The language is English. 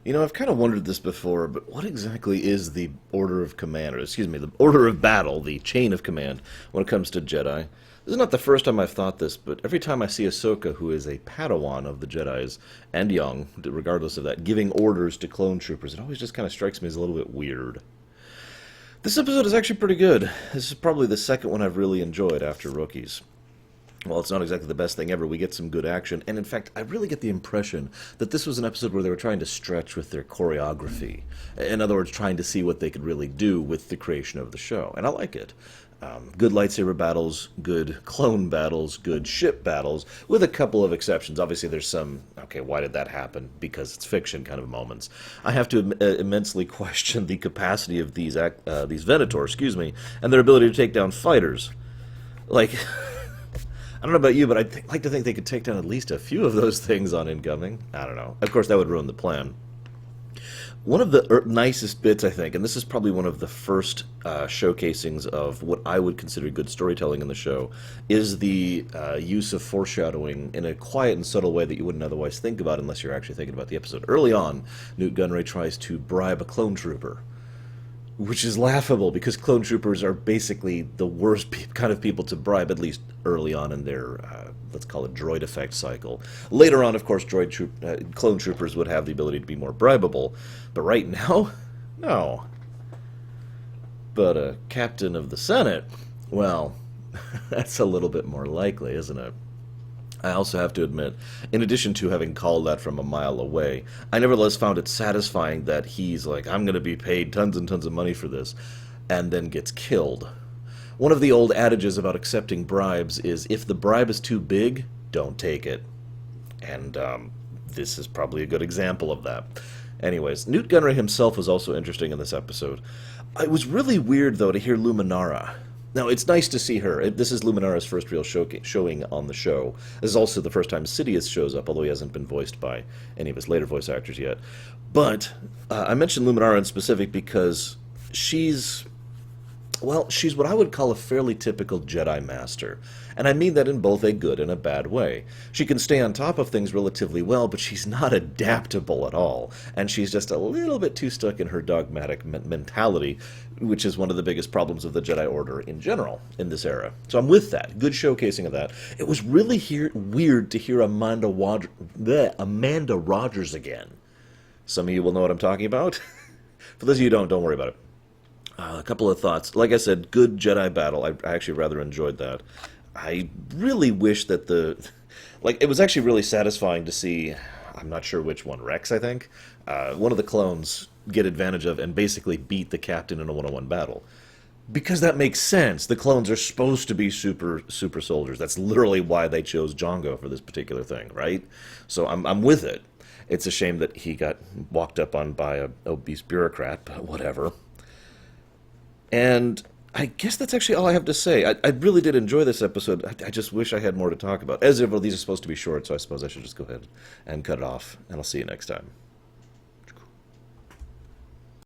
You know, I've kind of wondered this before, but what exactly is the order of command, or excuse me, the order of battle, the chain of command, when it comes to Jedi? This is not the first time I've thought this, but every time I see Ahsoka, who is a Padawan of the Jedis, and young, regardless of that, giving orders to clone troopers, it always just kind of strikes me as a little bit weird. This episode is actually pretty good. This is probably the second one I've really enjoyed after Rookies. Well, it's not exactly the best thing ever. We get some good action, and in fact, I really get the impression that this was an episode where they were trying to stretch with their choreography. In other words, trying to see what they could really do with the creation of the show, and I like it. Good lightsaber battles, good clone battles, good ship battles, with a couple of exceptions. Obviously, there's some, okay, why did that happen? Because it's fiction kind of moments. I have to immensely question the capacity of these Venator, and their ability to take down fighters. Like, I don't know about you, but I'd like to think they could take down at least a few of those things on incoming. I don't know. Of course, that would ruin the plan. One of the nicest bits, I think, and this is probably one of the first showcasings of what I would consider good storytelling in the show, is the use of foreshadowing in a quiet and subtle way that you wouldn't otherwise think about unless you're actually thinking about the episode. Early on, Newt Gunray tries to bribe a clone trooper, which is laughable because clone troopers are basically the worst kind of people to bribe, at least early on in their, let's call it, droid effect cycle. Later on, of course, clone troopers would have the ability to be more bribable, but right now, no. But a captain of the Senate, well, that's a little bit more likely, isn't it? I also have to admit, in addition to having called that from a mile away, I nevertheless found it satisfying that he's like, I'm going to be paid tons and tons of money for this, and then gets killed. One of the old adages about accepting bribes is, if the bribe is too big, don't take it. And this is probably a good example of that. Anyways, Newt Gunray himself was also interesting in this episode. It was really weird, though, to hear Luminara. Now, it's nice to see her. This is Luminara's first real showing on the show. This is also the first time Sidious shows up, although he hasn't been voiced by any of his later voice actors yet. But I mentioned Luminara in specific because she's what I would call a fairly typical Jedi Master. And I mean that in both a good and a bad way. She can stay on top of things relatively well, but she's not adaptable at all. And she's just a little bit too stuck in her dogmatic mentality, which is one of the biggest problems of the Jedi Order in general in this era. So I'm with that. Good showcasing of that. It was really weird to hear Amanda Rogers again. Some of you will know what I'm talking about. For those of you who don't worry about it. A couple of thoughts. Like I said, good Jedi battle. I actually rather enjoyed that. I really wish that it was actually really satisfying to see, I'm not sure which one, Rex, I think, one of the clones get advantage of and basically beat the captain in a one-on-one battle. Because that makes sense. The clones are supposed to be super soldiers. That's literally why they chose Django for this particular thing, right? So I'm with it. It's a shame that he got walked up on by a obese bureaucrat, but whatever. And I guess that's actually all I have to say. I really did enjoy this episode. I just wish I had more to talk about. As ever, these are supposed to be short, so I suppose I should just go ahead and cut it off. And I'll see you next time.